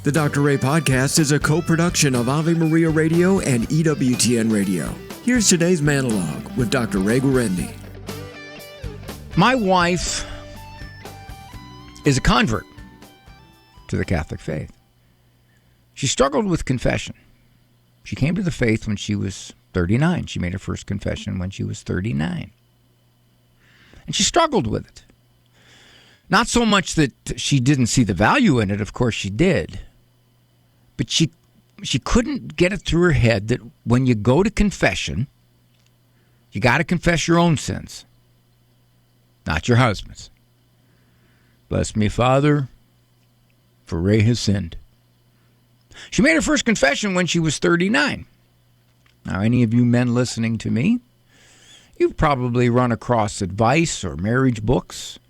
The Dr. Ray Podcast is a co-production of Ave Maria Radio and EWTN Radio. Here's today's monologue with Dr. Ray Guarendi. My wife is a convert to the Catholic faith. She struggled with confession. She came to the faith when she was 39. She made her first confession when she was 39. And she struggled with it. Not so much that she didn't see the value in it, of course she did. But she couldn't get it through her head that when you go to confession, you got to confess your own sins, not your husband's. Bless me, Father, for Ray has sinned. She made her first confession when she was 39. Now, any of you men listening to me, you've probably run across advice or marriage books.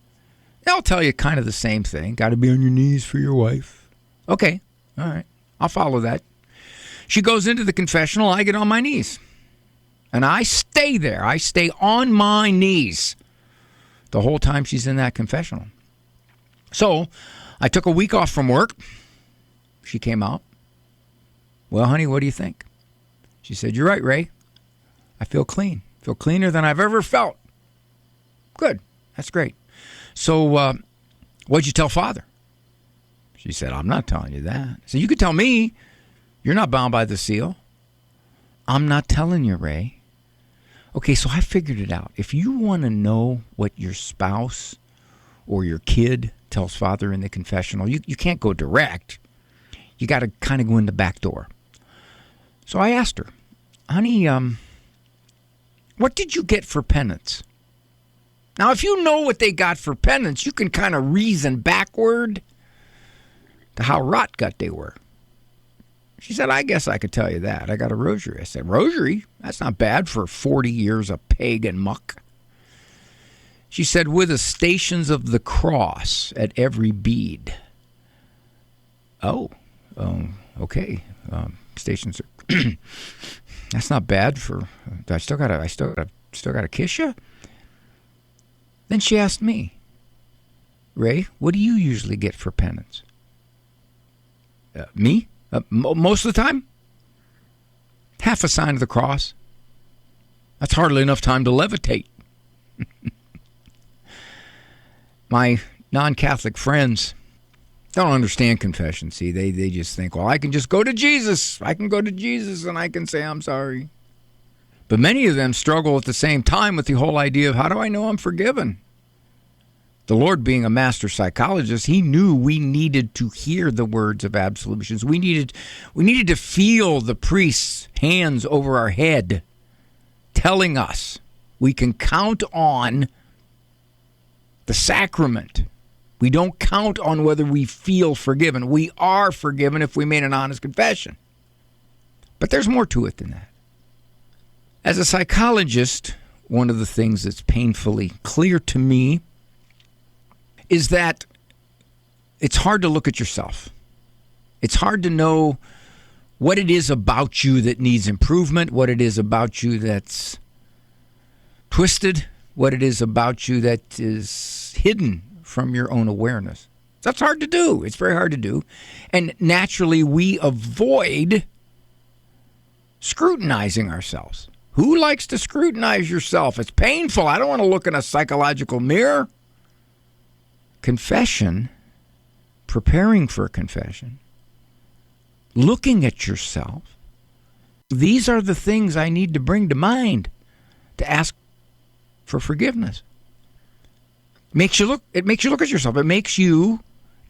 They'll tell you kind of the same thing. Got to be on your knees for your wife. Okay, all right. I'll follow that. She goes into the confessional. I get on my knees. And I stay there. I stay on my knees the whole time she's in that confessional. So I took a week off from work. She came out. Well, honey, what do you think? She said, you're right, Ray. I feel clean. I feel cleaner than I've ever felt. Good. That's great. So what'd you tell Father? She said, I'm not telling you that. So you could tell me. You're not bound by the seal. I'm not telling you, Ray. Okay, so I figured it out. If you want to know what your spouse or your kid tells Father in the confessional, you can't go direct. You got to kind of go in the back door. So I asked her, honey, what did you get for penance? Now, if you know what they got for penance, you can kind of reason backward to how rot gut they were. She said, I guess I could tell you that. I got a rosary. I said, rosary? That's not bad for 40 years of pagan muck. She said, with the stations of the cross at every bead. Okay. Stations are that's not bad for. I still gotta kiss you. Then she asked me, Ray, what do you usually get for penance? Me? Most of the time? Half a sign of the cross. That's hardly enough time to levitate. My non-Catholic friends don't understand confession. See, they just think, well, I can just go to Jesus. I can go to Jesus and I can say I'm sorry. But many of them struggle at the same time with the whole idea of how do I know I'm forgiven? The Lord, being a master psychologist, he knew we needed to hear the words of absolutions. We needed to feel the priest's hands over our head telling us we can count on the sacrament. We don't count on whether we feel forgiven. We are forgiven if we made an honest confession. But there's more to it than that. As a psychologist, one of the things that's painfully clear to me is that it's hard to look at yourself. It's hard to know what it is about you that needs improvement, what it is about you that's twisted, what it is about you that is hidden from your own awareness. That's hard to do. It's very hard to do. And naturally, we avoid scrutinizing ourselves. Who likes to scrutinize yourself? It's painful. I don't want to look in a psychological mirror. Confession, preparing for confession, looking at yourself, these are the things I need to bring to mind to ask for forgiveness. It makes you look at yourself. It makes you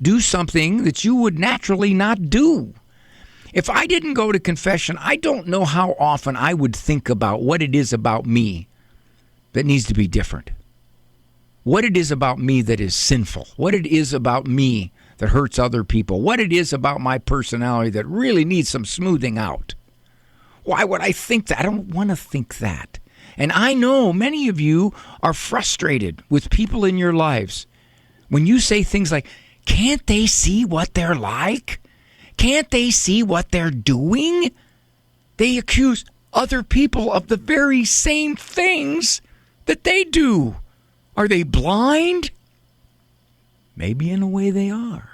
do something that you would naturally not do. If I didn't go to confession, I don't know how often I would think about what it is about me that needs to be different. What it is about me that is sinful. What it is about me that hurts other people. What it is about my personality that really needs some smoothing out. Why would I think that? I don't want to think that. And I know many of you are frustrated with people in your lives when you say things like, can't they see what they're like? Can't they see what they're doing? They accuse other people of the very same things that they do. Are they blind? Maybe in a way they are.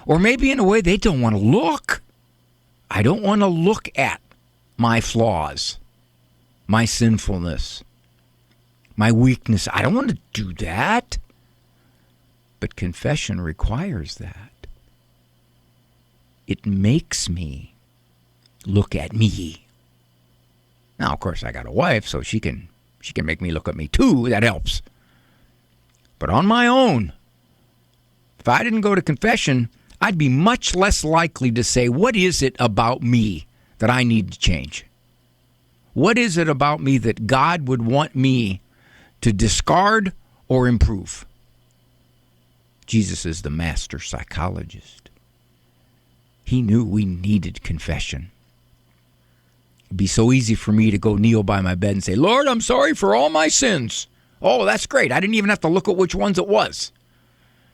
Or maybe in a way they don't want to look. I don't want to look at my flaws, my sinfulness, my weakness. I don't want to do that. But confession requires that. It makes me look at me. Now, of course, I got a wife, so she can make me look at me too. That helps. But on my own, if I didn't go to confession, I'd be much less likely to say, what is it about me that I need to change? What is it about me that God would want me to discard or improve? Jesus is the Master Psychologist. He knew we needed confession. It'd be so easy for me to go kneel by my bed and say, Lord, I'm sorry for all my sins. Oh, that's great. I didn't even have to look at which ones it was.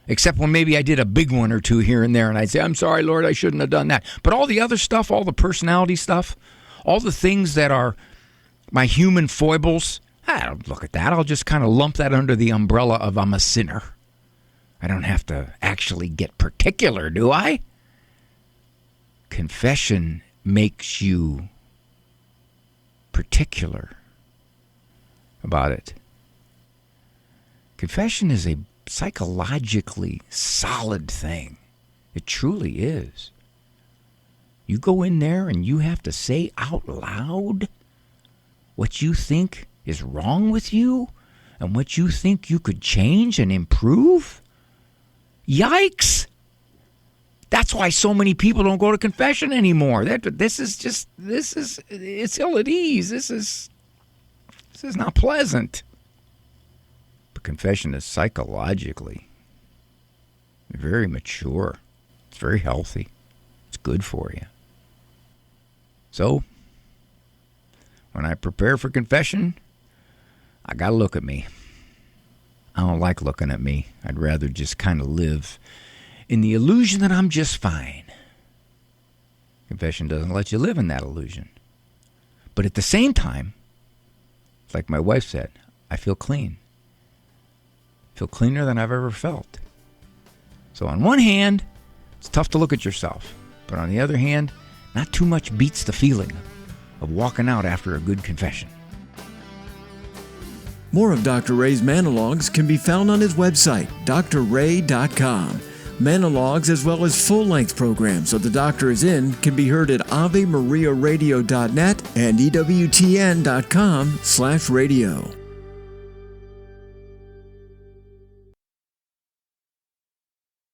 Except when maybe I did a big one or two here and there, and I'd say, I'm sorry, Lord, I shouldn't have done that. But all the other stuff, all the personality stuff, all the things that are my human foibles, I don't look at that. I'll just kind of lump that under the umbrella of I'm a sinner. I don't have to actually get particular, do I? Confession makes you particular about it. Confession is a psychologically solid thing. It truly is. You go in there and you have to say out loud what you think is wrong with you and what you think you could change and improve. Yikes! That's why so many people don't go to confession anymore. It's ill at ease. This is not pleasant. But confession is psychologically very mature. It's very healthy. It's good for you. So, when I prepare for confession, I got to look at me. I don't like looking at me. I'd rather just kind of live in the illusion that I'm just fine. Confession doesn't let you live in that illusion. But at the same time, like my wife said, I feel clean. I feel cleaner than I've ever felt. So on one hand, it's tough to look at yourself. But on the other hand, not too much beats the feeling of walking out after a good confession. More of Dr. Ray's monologues can be found on his website, drray.com. Monologues as well as full-length programs of The Doctor Is In can be heard at AveMariaRadio.net and EWTN.com/radio.